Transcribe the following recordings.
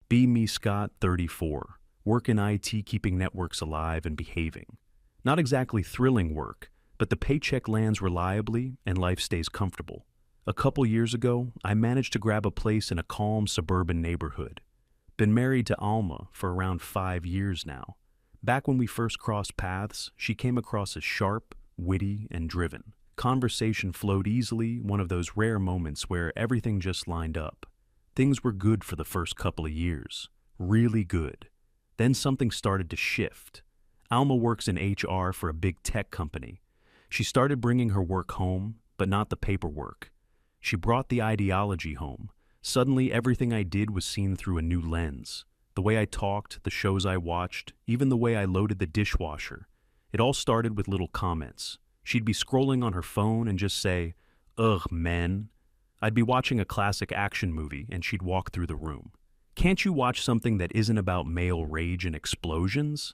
Be me Scott, 34. Work in IT keeping networks alive and behaving. Not exactly thrilling work, but the paycheck lands reliably and life stays comfortable. A couple years ago, I managed to grab a place in a calm suburban neighborhood. Been married to Alma for around 5 years now. Back when we first crossed paths, she came across as sharp, witty, and driven. Conversation flowed easily, one of those rare moments where everything just lined up. Things were good for the first couple of years. Really good. Then something started to shift. Alma works in HR for a big tech company. She started bringing her work home, but not the paperwork. She brought the ideology home. Suddenly, everything I did was seen through a new lens. The way I talked, the shows I watched, even the way I loaded the dishwasher. It all started with little comments. She'd be scrolling on her phone and just say, "Ugh, men." I'd be watching a classic action movie and she'd walk through the room. "Can't you watch something that isn't about male rage and explosions?"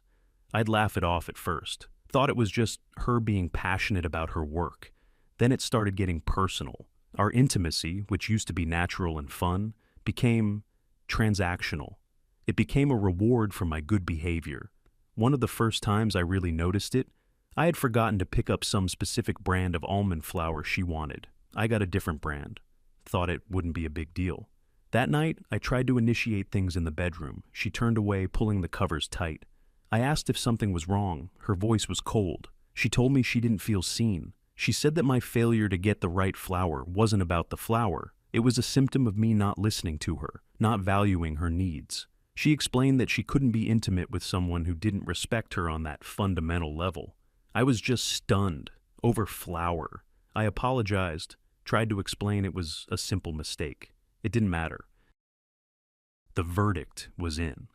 I'd laugh it off at first. Thought it was just her being passionate about her work. Then it started getting personal. Our intimacy, which used to be natural and fun, became transactional. It became a reward for my good behavior. One of the first times I really noticed it, I had forgotten to pick up some specific brand of almond flour she wanted. I got a different brand. Thought it wouldn't be a big deal. That night, I tried to initiate things in the bedroom. She turned away, pulling the covers tight. I asked if something was wrong. Her voice was cold. She told me she didn't feel seen. She said that my failure to get the right flour wasn't about the flour. It was a symptom of me not listening to her, not valuing her needs. She explained that she couldn't be intimate with someone who didn't respect her on that fundamental level. I was just stunned. Over flour. I apologized, tried to explain it was a simple mistake. It didn't matter. The verdict was in.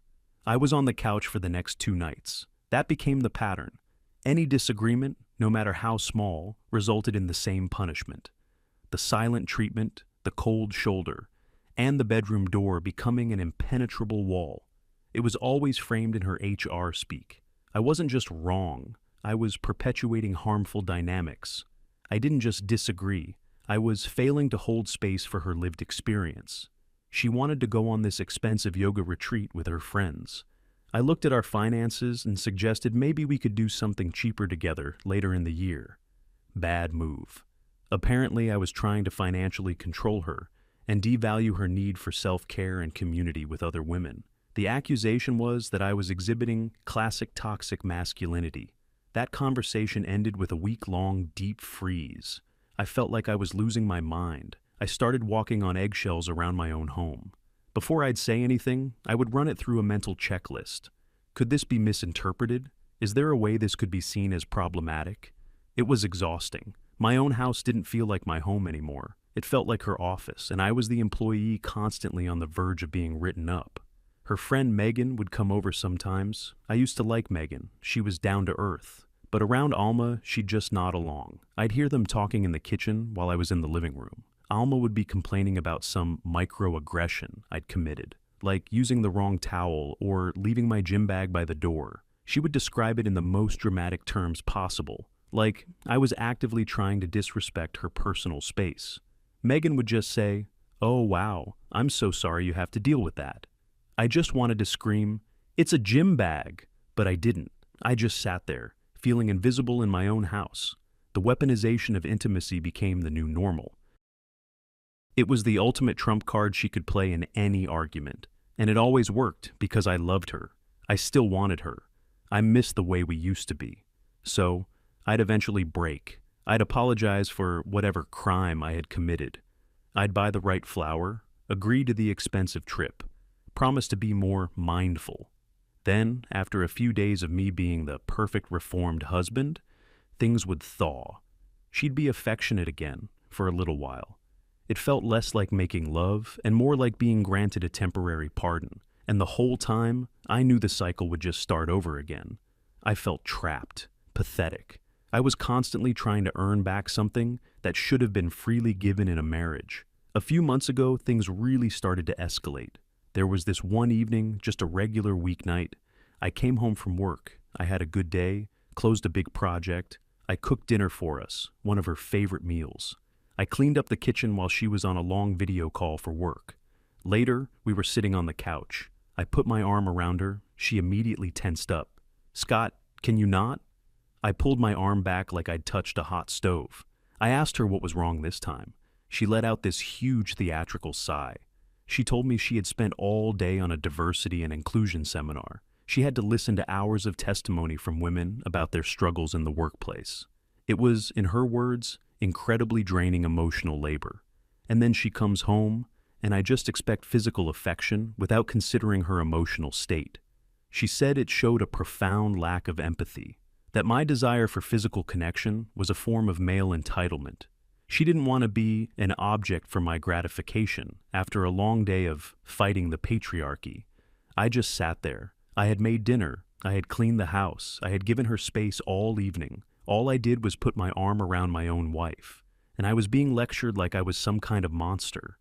I was on the couch for the next 2 nights. That became the pattern. Any disagreement, no matter how small, resulted in the same punishment. The silent treatment, the cold shoulder, and the bedroom door becoming an impenetrable wall. It was always framed in her HR speak. I wasn't just wrong, I was perpetuating harmful dynamics. I didn't just disagree, I was failing to hold space for her lived experience. She wanted to go on this expensive yoga retreat with her friends. I looked at our finances and suggested maybe we could do something cheaper together later in the year. Bad move. Apparently, I was trying to financially control her and devalue her need for self-care and community with other women. The accusation was that I was exhibiting classic toxic masculinity. That conversation ended with a week-long deep freeze. I felt like I was losing my mind. I started walking on eggshells around my own home. Before I'd say anything, I would run it through a mental checklist. Could this be misinterpreted? Is there a way this could be seen as problematic? It was exhausting. My own house didn't feel like my home anymore. It felt like her office, and I was the employee constantly on the verge of being written up. Her friend Megan would come over sometimes. I used to like Megan. She was down to earth. But around Alma, she'd just nod along. I'd hear them talking in the kitchen while I was in the living room. Alma would be complaining about some microaggression I'd committed, like using the wrong towel or leaving my gym bag by the door. She would describe it in the most dramatic terms possible, like I was actively trying to disrespect her personal space. Megan would just say, "Oh wow, I'm so sorry you have to deal with that." I just wanted to scream, "It's a gym bag!" But I didn't. I just sat there, feeling invisible in my own house. The weaponization of intimacy became the new normal. It was the ultimate trump card she could play in any argument, and it always worked because I loved her. I still wanted her. I missed the way we used to be. So, I'd eventually break. I'd apologize for whatever crime I had committed. I'd buy the right flour, agree to the expensive trip, promise to be more mindful. Then, after a few days of me being the perfect reformed husband, things would thaw. She'd be affectionate again for a little while. It felt less like making love and more like being granted a temporary pardon. And the whole time, I knew the cycle would just start over again. I felt trapped, pathetic. I was constantly trying to earn back something that should have been freely given in a marriage. A few months ago, things really started to escalate. There was this one evening, just a regular weeknight. I came home from work. I had a good day, closed a big project. I cooked dinner for us, one of her favorite meals. I cleaned up the kitchen while she was on a long video call for work. Later, we were sitting on the couch. I put my arm around her. She immediately tensed up. "Scott, can you not?" I pulled my arm back like I'd touched a hot stove. I asked her what was wrong this time. She let out this huge theatrical sigh. She told me she had spent all day on a diversity and inclusion seminar. She had to listen to hours of testimony from women about their struggles in the workplace. It was, in her words, incredibly draining emotional labor. And then she comes home, and I just expect physical affection without considering her emotional state. She said it showed a profound lack of empathy, that my desire for physical connection was a form of male entitlement. She didn't want to be an object for my gratification after a long day of fighting the patriarchy. I just sat there. I had made dinner. I had cleaned the house. I had given her space all evening. All I did was put my arm around my own wife, and I was being lectured like I was some kind of monster.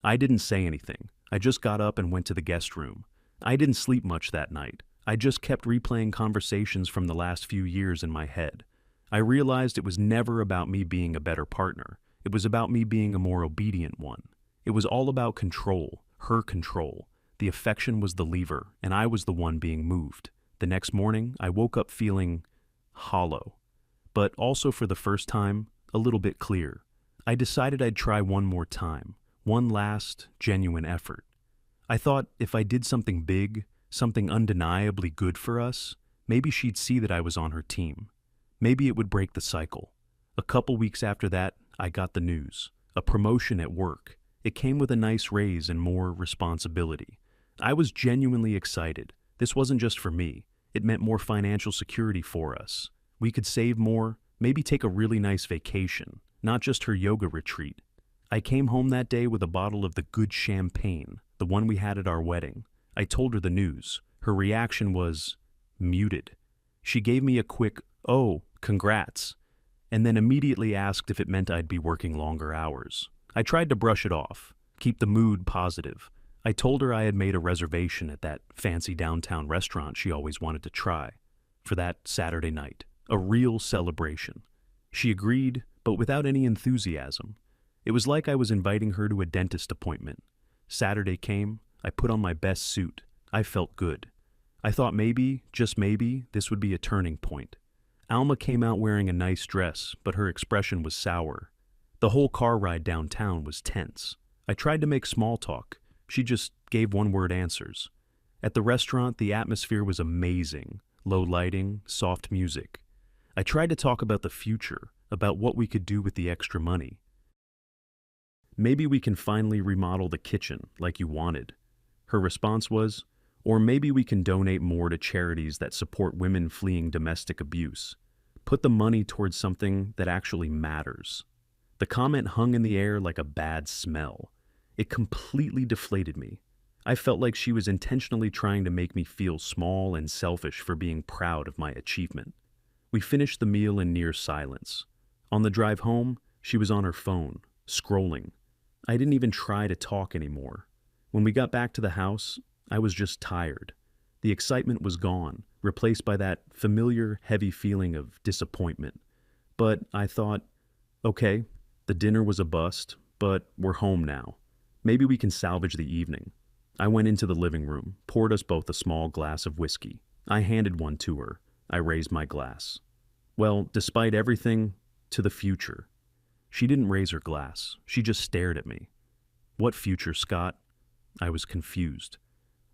I didn't say anything. I just got up and went to the guest room. I didn't sleep much that night. I just kept replaying conversations from the last few years in my head. I realized it was never about me being a better partner. It was about me being a more obedient one. It was all about control, her control. The affection was the lever, and I was the one being moved. The next morning, I woke up feeling hollow, but also for the first time, a little bit clear. I decided I'd try one more time, one last, genuine effort. I thought if I did something big, something undeniably good for us, maybe she'd see that I was on her team. Maybe it would break the cycle. A couple weeks after that, I got the news. A promotion at work. It came with a nice raise and more responsibility. I was genuinely excited. This wasn't just for me. It meant more financial security for us. We could save more, maybe take a really nice vacation, not just her yoga retreat. I came home that day with a bottle of the good champagne, the one we had at our wedding. I told her the news. Her reaction was muted. She gave me a quick, "Oh, congrats," and then immediately asked if it meant I'd be working longer hours. I tried to brush it off, keep the mood positive. I told her I had made a reservation at that fancy downtown restaurant she always wanted to try for that Saturday night, a real celebration. She agreed, but without any enthusiasm. It was like I was inviting her to a dentist appointment. Saturday came, I put on my best suit. I felt good. I thought maybe, just maybe, this would be a turning point. Alma came out wearing a nice dress, but her expression was sour. The whole car ride downtown was tense. I tried to make small talk. She just gave one-word answers. At the restaurant, the atmosphere was amazing. Low lighting, soft music. I tried to talk about the future, about what we could do with the extra money. "Maybe we can finally remodel the kitchen like you wanted." Her response was, "Or maybe we can donate more to charities that support women fleeing domestic abuse. Put the money towards something that actually matters." The comment hung in the air like a bad smell. It completely deflated me. I felt like she was intentionally trying to make me feel small and selfish for being proud of my achievement. We finished the meal in near silence. On the drive home, she was on her phone, scrolling. I didn't even try to talk anymore. When we got back to the house, I was just tired. The excitement was gone, replaced by that familiar, heavy feeling of disappointment. But I thought, okay, the dinner was a bust, but we're home now. Maybe we can salvage the evening. I went into the living room, poured us both a small glass of whiskey. I handed one to her. I raised my glass. Well, despite everything, to the future. She didn't raise her glass. She just stared at me. "What future, Scott?" I was confused.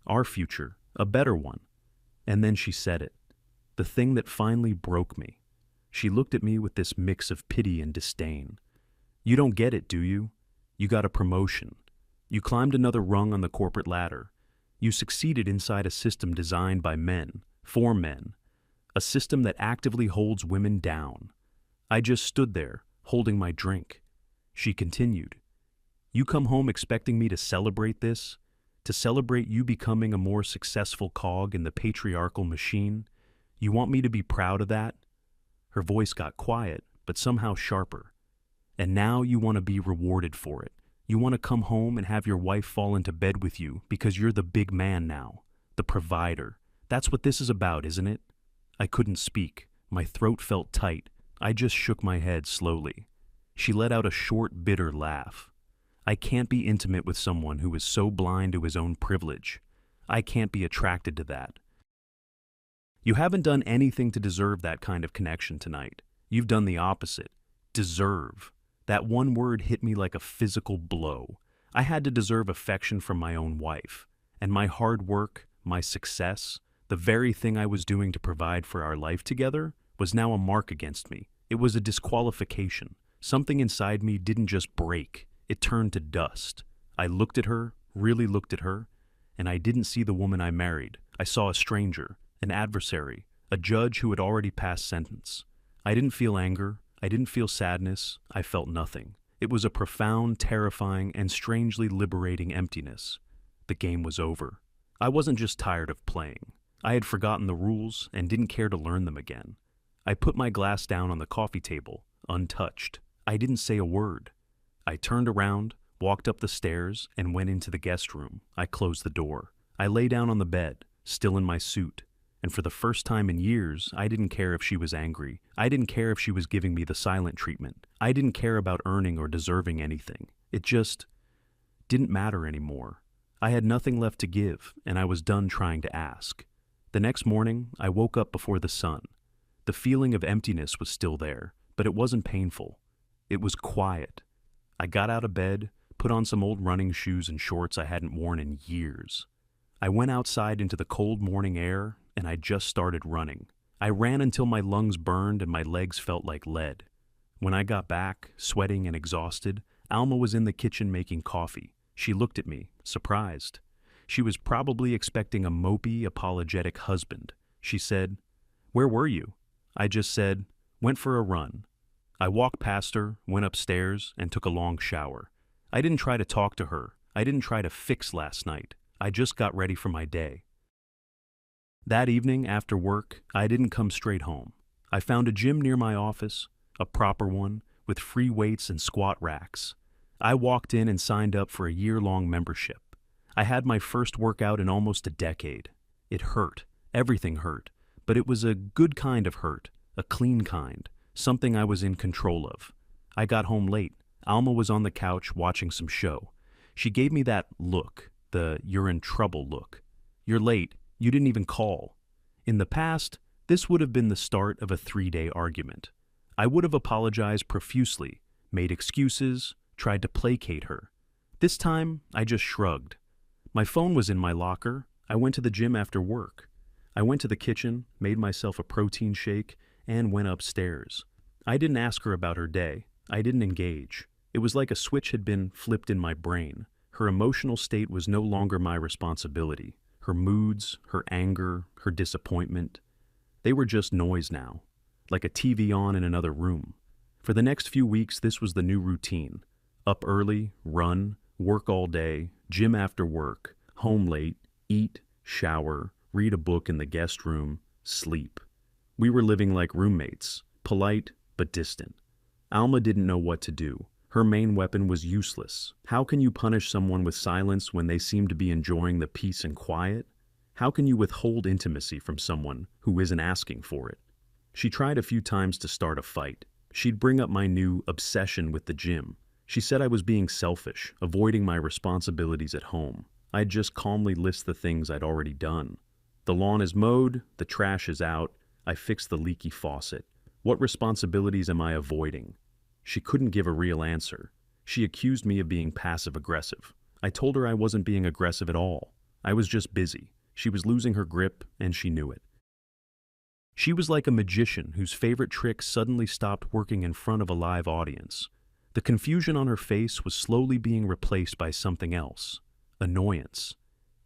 "Our future, a better one." And then she said it. The thing that finally broke me. She looked at me with this mix of pity and disdain. "You don't get it, do you? You got a promotion. You climbed another rung on the corporate ladder. You succeeded inside a system designed by men, for men. A system that actively holds women down." I just stood there, holding my drink. She continued, "You come home expecting me to celebrate this? To celebrate you becoming a more successful cog in the patriarchal machine? You want me to be proud of that?" Her voice got quiet, but somehow sharper. "And now you want to be rewarded for it. You want to come home and have your wife fall into bed with you because you're the big man now, the provider. That's what this is about, isn't it?" I couldn't speak. My throat felt tight. I just shook my head slowly. She let out a short, bitter laugh. "I can't be intimate with someone who is so blind to his own privilege. I can't be attracted to that. You haven't done anything to deserve that kind of connection tonight. You've done the opposite. Deserve. That one word hit me like a physical blow. I had to deserve affection from my own wife. And my hard work, my success, the very thing I was doing to provide for our life together, was now a mark against me. It was a disqualification. Something inside me didn't just break, it turned to dust. I looked at her, really looked at her, and I didn't see the woman I married. I saw a stranger, an adversary, a judge who had already passed sentence. I didn't feel anger, I didn't feel sadness, I felt nothing. It was a profound, terrifying, and strangely liberating emptiness. The game was over. I wasn't just tired of playing. I had forgotten the rules and didn't care to learn them again. I put my glass down on the coffee table, untouched. I didn't say a word. I turned around, walked up the stairs, and went into the guest room. I closed the door. I lay down on the bed, still in my suit. And for the first time in years, I didn't care if she was angry. I didn't care if she was giving me the silent treatment. I didn't care about earning or deserving anything. It just didn't matter anymore. I had nothing left to give, and I was done trying to ask. The next morning, I woke up before the sun. The feeling of emptiness was still there, but it wasn't painful. It was quiet. I got out of bed, put on some old running shoes and shorts I hadn't worn in years. I went outside into the cold morning air, and I just started running. I ran until my lungs burned and my legs felt like lead. When I got back, sweating and exhausted, Alma was in the kitchen making coffee. She looked at me, surprised. She was probably expecting a mopey, apologetic husband. She said, "Where were you?" I just said, "Went for a run." I walked past her, went upstairs, and took a long shower. I didn't try to talk to her. I didn't try to fix last night. I just got ready for my day. That evening, after work, I didn't come straight home. I found a gym near my office, a proper one, with free weights and squat racks. I walked in and signed up for a year-long membership. I had my first workout in almost a decade. It hurt. Everything hurt. But it was a good kind of hurt, a clean kind, something I was in control of. I got home late. Alma was on the couch watching some show. She gave me that look, the "you're in trouble" look. "You're late. You didn't even call." In the past, this would have been the start of a 3-day argument. I would have apologized profusely, made excuses, tried to placate her. This time, I just shrugged. My phone was in my locker. I went to the gym after work. I went to the kitchen, made myself a protein shake, and went upstairs. I didn't ask her about her day. I didn't engage. It was like a switch had been flipped in my brain. Her emotional state was no longer my responsibility. Her moods, her anger, her disappointment, they were just noise now, like a TV on in another room. For the next few weeks, this was the new routine. Up early, run, work all day, gym after work, home late, eat, shower, read a book in the guest room, sleep. We were living like roommates, polite but distant. Alma didn't know what to do. Her main weapon was useless. How can you punish someone with silence when they seem to be enjoying the peace and quiet? How can you withhold intimacy from someone who isn't asking for it? She tried a few times to start a fight. She'd bring up my new obsession with the gym. She said I was being selfish, avoiding my responsibilities at home. I'd just calmly list the things I'd already done. The lawn is mowed, the trash is out, I fixed the leaky faucet. What responsibilities am I avoiding? She couldn't give a real answer. She accused me of being passive-aggressive. I told her I wasn't being aggressive at all. I was just busy. She was losing her grip, and she knew it. She was like a magician whose favorite trick suddenly stopped working in front of a live audience. The confusion on her face was slowly being replaced by something else. Annoyance.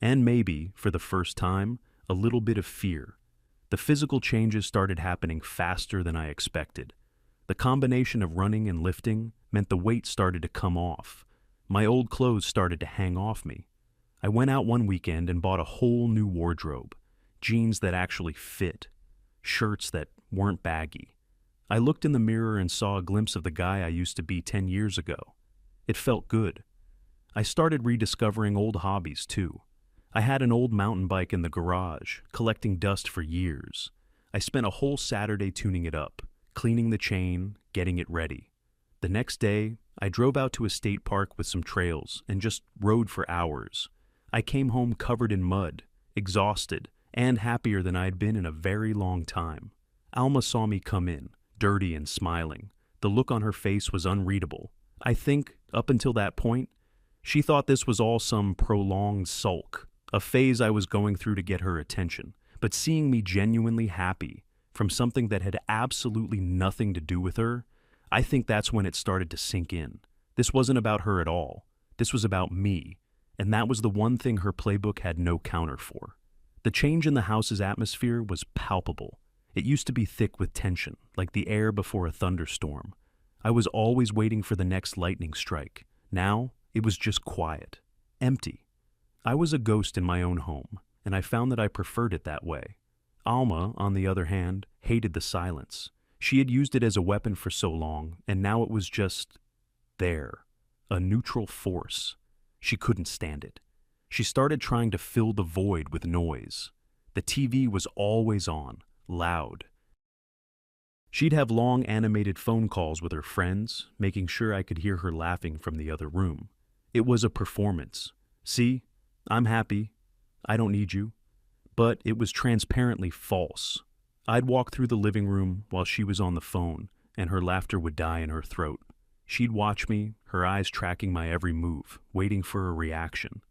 And maybe, for the first time, a little bit of fear. The physical changes started happening faster than I expected. The combination of running and lifting meant the weight started to come off. My old clothes started to hang off me. I went out one weekend and bought a whole new wardrobe. Jeans that actually fit. Shirts that weren't baggy. I looked in the mirror and saw a glimpse of the guy I used to be 10 years ago. It felt good. I started rediscovering old hobbies too. I had an old mountain bike in the garage, collecting dust for years. I spent a whole Saturday tuning it up, cleaning the chain, getting it ready. The next day, I drove out to a state park with some trails and just rode for hours. I came home covered in mud, exhausted, and happier than I had been in a very long time. Alma saw me come in, dirty and smiling. The look on her face was unreadable. I think, up until that point, she thought this was all some prolonged sulk, a phase I was going through to get her attention. But seeing me genuinely happy from something that had absolutely nothing to do with her, I think that's when it started to sink in. This wasn't about her at all. This was about me, and that was the one thing her playbook had no counter for. The change in the house's atmosphere was palpable. It used to be thick with tension, like the air before a thunderstorm. I was always waiting for the next lightning strike. Now, it was just quiet, empty. I was a ghost in my own home, and I found that I preferred it that way. Alma, on the other hand, hated the silence. She had used it as a weapon for so long, and now it was just there, a neutral force. She couldn't stand it. She started trying to fill the void with noise. The TV was always on, loud. She'd have long animated phone calls with her friends, making sure I could hear her laughing from the other room. It was a performance. See, I'm happy. I don't need you. But it was transparently false. I'd walk through the living room while she was on the phone, and her laughter would die in her throat. She'd watch me, her eyes tracking my every move, waiting for a reaction.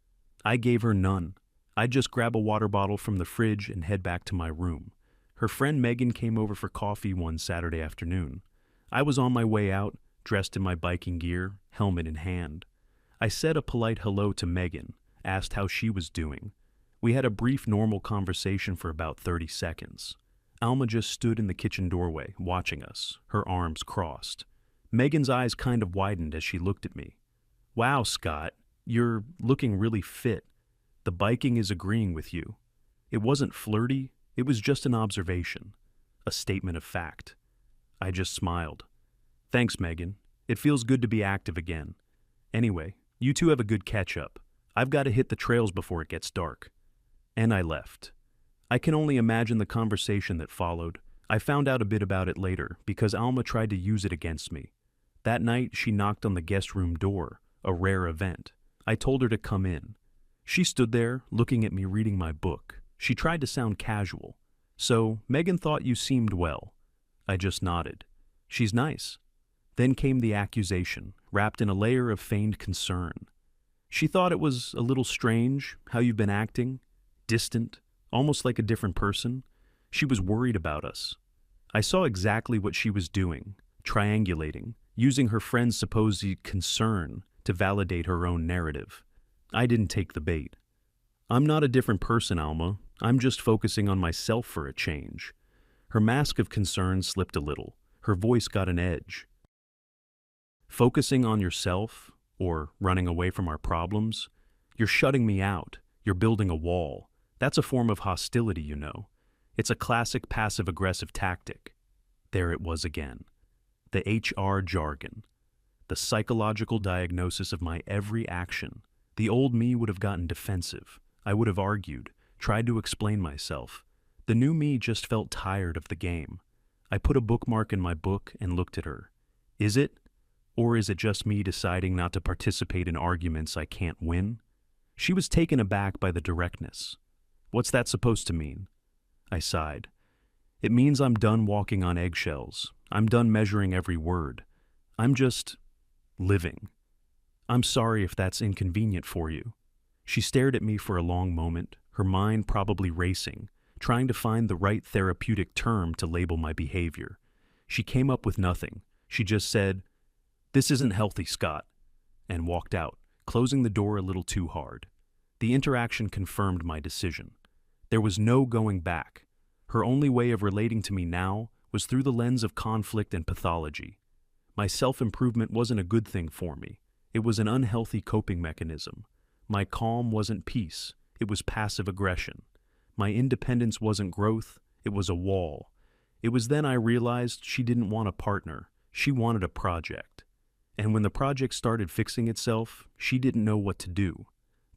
I gave her none. I'd just grab a water bottle from the fridge and head back to my room. Her friend Megan came over for coffee one Saturday afternoon. I was on my way out, dressed in my biking gear, helmet in hand. I said a polite hello to Megan, asked how she was doing. We had a brief normal conversation for about 30 seconds. Alma just stood in the kitchen doorway, watching us, her arms crossed. Megan's eyes kind of widened as she looked at me. "Wow, Scott, you're looking really fit. The biking is agreeing with you." It wasn't flirty, it was just an observation, a statement of fact. I just smiled. "Thanks, Megan. It feels good to be active again. Anyway, you two have a good catch-up. I've got to hit the trails before it gets dark." And I left. I can only imagine the conversation that followed. I found out a bit about it later because Alma tried to use it against me. That night, she knocked on the guest room door, a rare event. I told her to come in. She stood there, looking at me reading my book. She tried to sound casual. "So, Megan thought you seemed well." I just nodded. "She's nice." Then came the accusation, wrapped in a layer of feigned concern. She thought it was a little strange how you've been acting, distant, almost like a different person. She was worried about us. I saw exactly what she was doing, triangulating, using her friend's supposed concern to validate her own narrative. I didn't take the bait. "I'm not a different person, Alma. I'm just focusing on myself for a change." Her mask of concern slipped a little. Her voice got an edge. "Focusing on yourself, or running away from our problems? You're shutting me out. You're building a wall. That's a form of hostility, you know. It's a classic passive-aggressive tactic." There it was again. The HR jargon. The psychological diagnosis of my every action. The old me would have gotten defensive. I would have argued, tried to explain myself. The new me just felt tired of the game. I put a bookmark in my book and looked at her. Is it? Or is it just me deciding not to participate in arguments I can't win? She was taken aback by the directness. "What's that supposed to mean?" I sighed. "It means I'm done walking on eggshells. I'm done measuring every word. I'm just living. I'm sorry if that's inconvenient for you." She stared at me for a long moment, her mind probably racing, trying to find the right therapeutic term to label my behavior. She came up with nothing. She just said, "This isn't healthy, Scott," and walked out, closing the door a little too hard. The interaction confirmed my decision. There was no going back. Her only way of relating to me now was through the lens of conflict and pathology. My self-improvement wasn't a good thing for me. It was an unhealthy coping mechanism. My calm wasn't peace. It was passive aggression. My independence wasn't growth. It was a wall. It was then I realized she didn't want a partner. She wanted a project. And when the project started fixing itself, she didn't know what to do.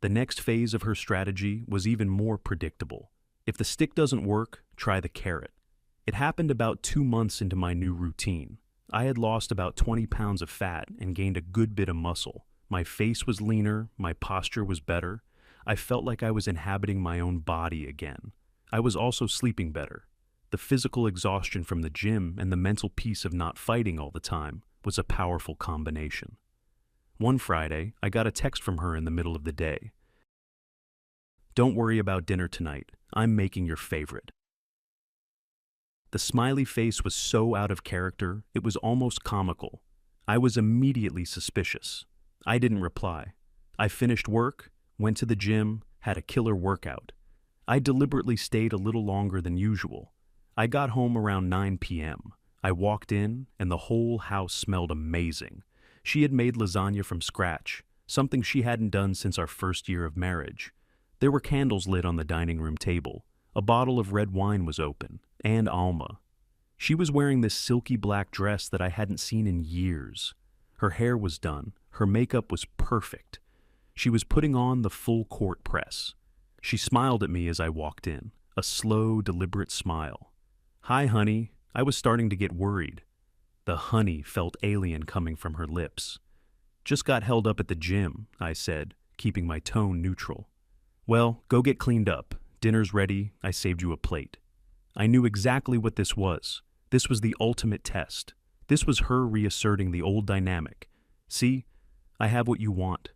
The next phase of her strategy was even more predictable. If the stick doesn't work, try the carrot. It happened about 2 months into my new routine. I had lost about 20 pounds of fat and gained a good bit of muscle. My face was leaner, my posture was better. I felt like I was inhabiting my own body again. I was also sleeping better. The physical exhaustion from the gym and the mental peace of not fighting all the time was a powerful combination. One Friday, I got a text from her in the middle of the day. "Don't worry about dinner tonight. I'm making your favorite." The smiley face was so out of character, it was almost comical. I was immediately suspicious. I didn't reply. I finished work, went to the gym, had a killer workout. I deliberately stayed a little longer than usual. I got home around 9 p.m. I walked in, and the whole house smelled amazing. She had made lasagna from scratch, something she hadn't done since our first year of marriage. There were candles lit on the dining room table. A bottle of red wine was open, and Alma. She was wearing this silky black dress that I hadn't seen in years. Her hair was done. Her makeup was perfect. She was putting on the full court press. She smiled at me as I walked in, a slow, deliberate smile. "Hi, honey." I was starting to get worried. The honey felt alien coming from her lips. "Just got held up at the gym," I said, keeping my tone neutral. "Well, go get cleaned up. Dinner's ready. I saved you a plate." I knew exactly what this was. This was the ultimate test. This was her reasserting the old dynamic. "See, I have what you want.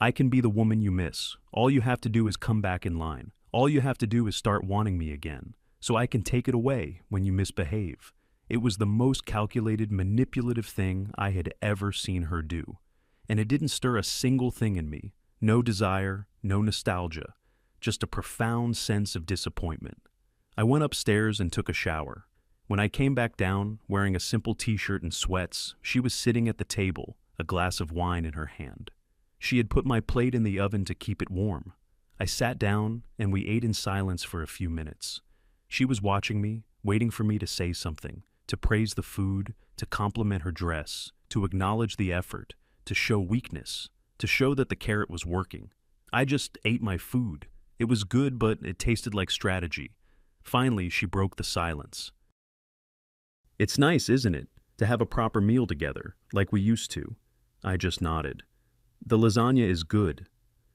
I can be the woman you miss. All you have to do is come back in line. All you have to do is start wanting me again, so I can take it away when you misbehave." It was the most calculated, manipulative thing I had ever seen her do. And it didn't stir a single thing in me. No desire, no nostalgia, just a profound sense of disappointment. I went upstairs and took a shower. When I came back down, wearing a simple t-shirt and sweats, she was sitting at the table, a glass of wine in her hand. She had put my plate in the oven to keep it warm. I sat down, and we ate in silence for a few minutes. She was watching me, waiting for me to say something, to praise the food, to compliment her dress, to acknowledge the effort, to show weakness, to show that the carrot was working. I just ate my food. It was good, but it tasted like strategy. Finally, she broke the silence. "It's nice, isn't it, to have a proper meal together, like we used to?" I just nodded. "The lasagna is good."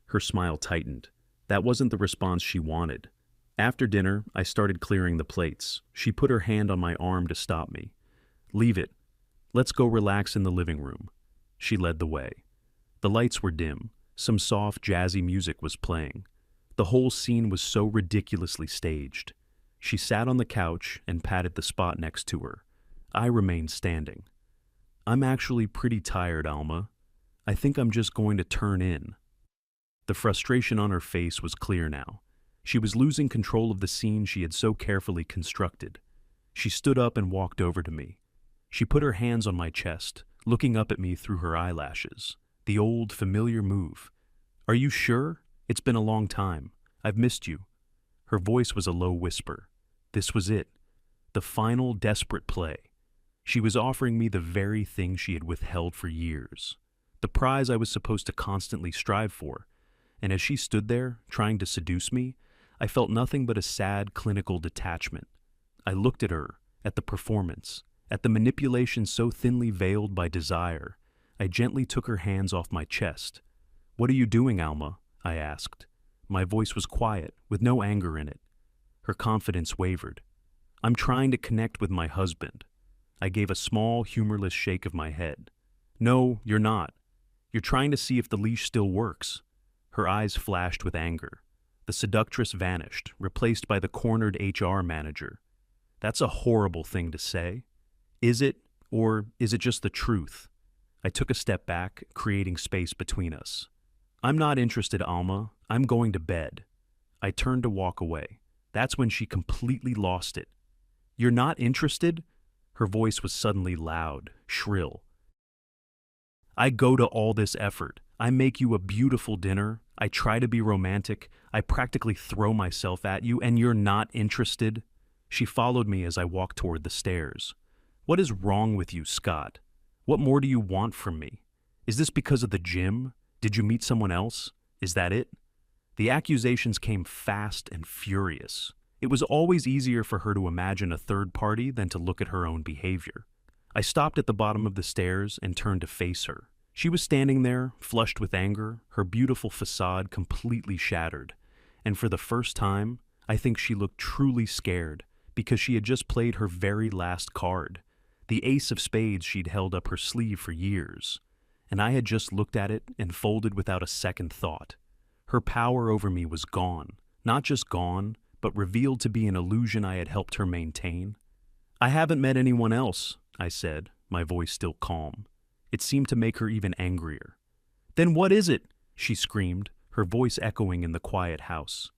Her smile tightened. That wasn't the response she wanted. After dinner, I started clearing the plates. She put her hand on my arm to stop me. "Leave it. Let's go relax in the living room." She led the way. The lights were dim. Some soft, jazzy music was playing. The whole scene was so ridiculously staged. She sat on the couch and patted the spot next to her. I remained standing. "I'm actually pretty tired, Alma. I think I'm just going to turn in." The frustration on her face was clear now. She was losing control of the scene she had so carefully constructed. She stood up and walked over to me. She put her hands on my chest, looking up at me through her eyelashes. The old, familiar move. "Are you sure? It's been a long time. I've missed you." Her voice was a low whisper. This was it. The final, desperate play. She was offering me the very thing she had withheld for years. The prize I was supposed to constantly strive for. And as she stood there, trying to seduce me, I felt nothing but a sad, clinical detachment. I looked at her, at the performance, at the manipulation so thinly veiled by desire. I gently took her hands off my chest. "What are you doing, Alma?" I asked. My voice was quiet, with no anger in it. Her confidence wavered. "I'm trying to connect with my husband." I gave a small, humorless shake of my head. "No, you're not. You're trying to see if the leash still works." Her eyes flashed with anger. The seductress vanished, replaced by the cornered HR manager. "That's a horrible thing to say. Is it, or is it just the truth?" I took a step back, creating space between us. "I'm not interested, Alma. I'm going to bed." I turned to walk away. That's when she completely lost it. "You're not interested?" Her voice was suddenly loud, shrill. "I go to all this effort. I make you a beautiful dinner. I try to be romantic. I practically throw myself at you, and you're not interested?" She followed me as I walked toward the stairs. "What is wrong with you, Scott? What more do you want from me? Is this because of the gym? Did you meet someone else? Is that it?" The accusations came fast and furious. It was always easier for her to imagine a third party than to look at her own behavior. I stopped at the bottom of the stairs and turned to face her. She was standing there, flushed with anger, her beautiful facade completely shattered. And for the first time, I think she looked truly scared, because she had just played her very last card, the ace of spades she'd held up her sleeve for years. And I had just looked at it and folded without a second thought. Her power over me was gone, not just gone, but revealed to be an illusion I had helped her maintain. "I haven't met anyone else," I said, my voice still calm. It seemed to make her even angrier. "Then what is it?" she screamed, her voice echoing in the quiet house.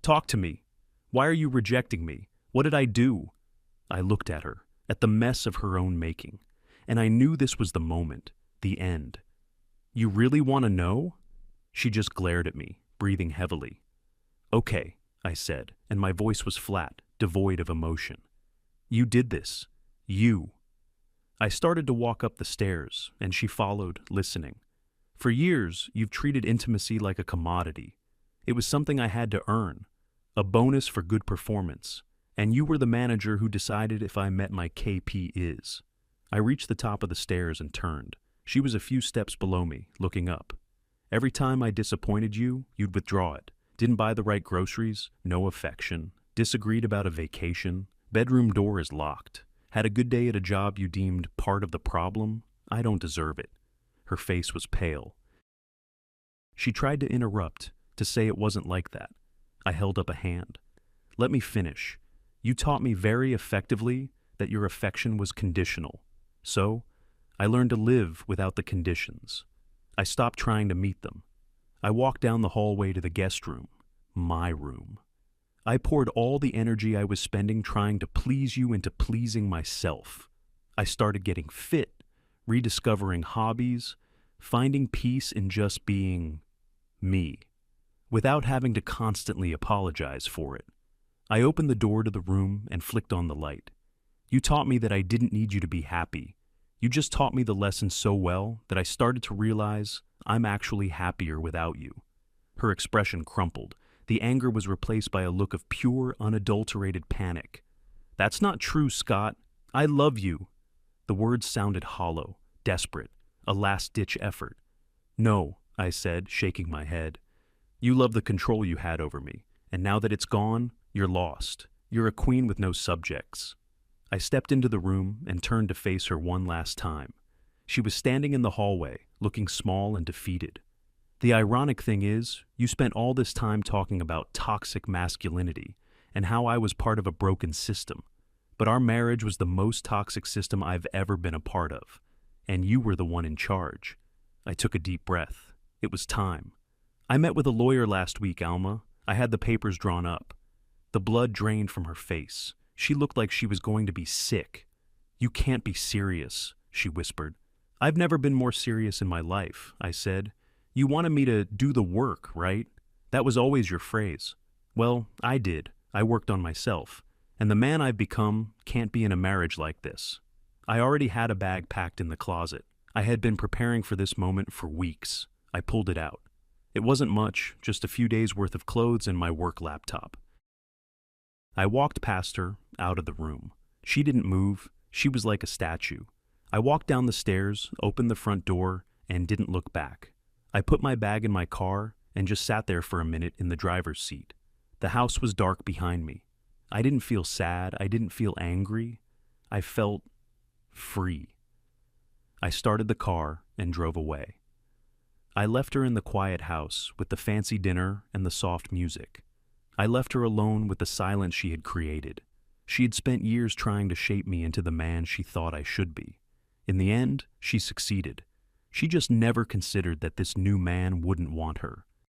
"Talk to me. Why are you rejecting me? What did I do?" I looked at her, at the mess of her own making, and I knew this was the moment, the end. "You really want to know?" She just glared at me, breathing heavily. "Okay," I said, and my voice was flat, devoid of emotion. "You did this. You." I started to walk up the stairs, and she followed, listening. "For years, you've treated intimacy like a commodity. It was something I had to earn, a bonus for good performance, and you were the manager who decided if I met my KP is. I reached the top of the stairs and turned. She was a few steps below me, looking up. "Every time I disappointed you, you'd withdraw it. Didn't buy the right groceries, no affection, disagreed about a vacation, bedroom door is locked. Had a good day at a job you deemed part of the problem. I don't deserve it." Her face was pale. She tried to interrupt, to say it wasn't like that. I held up a hand. "Let me finish. You taught me very effectively that your affection was conditional. So, I learned to live without the conditions. I stopped trying to meet them. I walked down the hallway to the guest room, my room. I poured all the energy I was spending trying to please you into pleasing myself. I started getting fit, rediscovering hobbies, finding peace in just being me, without having to constantly apologize for it. I opened the door to the room and flicked on the light. You taught me that I didn't need you to be happy. You just taught me the lesson so well that I started to realize I'm actually happier without you." Her expression crumpled. The anger was replaced by a look of pure, unadulterated panic. "That's not true, Scott. I love you." The words sounded hollow, desperate, a last-ditch effort. "No," I said, shaking my head. "You love the control you had over me, and now that it's gone, you're lost. You're a queen with no subjects." I stepped into the room and turned to face her one last time. She was standing in the hallway, looking small and defeated. "The ironic thing is, you spent all this time talking about toxic masculinity and how I was part of a broken system. But our marriage was the most toxic system I've ever been a part of, and you were the one in charge." I took a deep breath. It was time. "I met with a lawyer last week, Alma. I had the papers drawn up." The blood drained from her face. She looked like she was going to be sick. "You can't be serious," she whispered. "I've never been more serious in my life," I said. "You wanted me to do the work, right? That was always your phrase." "Well, I did. I worked on myself. And the man I've become can't be in a marriage like this." I already had a bag packed in the closet. I had been preparing for this moment for weeks. I pulled it out. It wasn't much, just a few days' worth of clothes and my work laptop. I walked past her, out of the room. She didn't move. She was like a statue. I walked down the stairs, opened the front door, and didn't look back. I put my bag in my car and just sat there for a minute in the driver's seat. The house was dark behind me. I didn't feel sad. I didn't feel angry. I felt free. I started the car and drove away. I left her in the quiet house with the fancy dinner and the soft music. I left her alone with the silence she had created. She had spent years trying to shape me into the man she thought I should be. In the end, she succeeded. She just never considered that this new man wouldn't want her.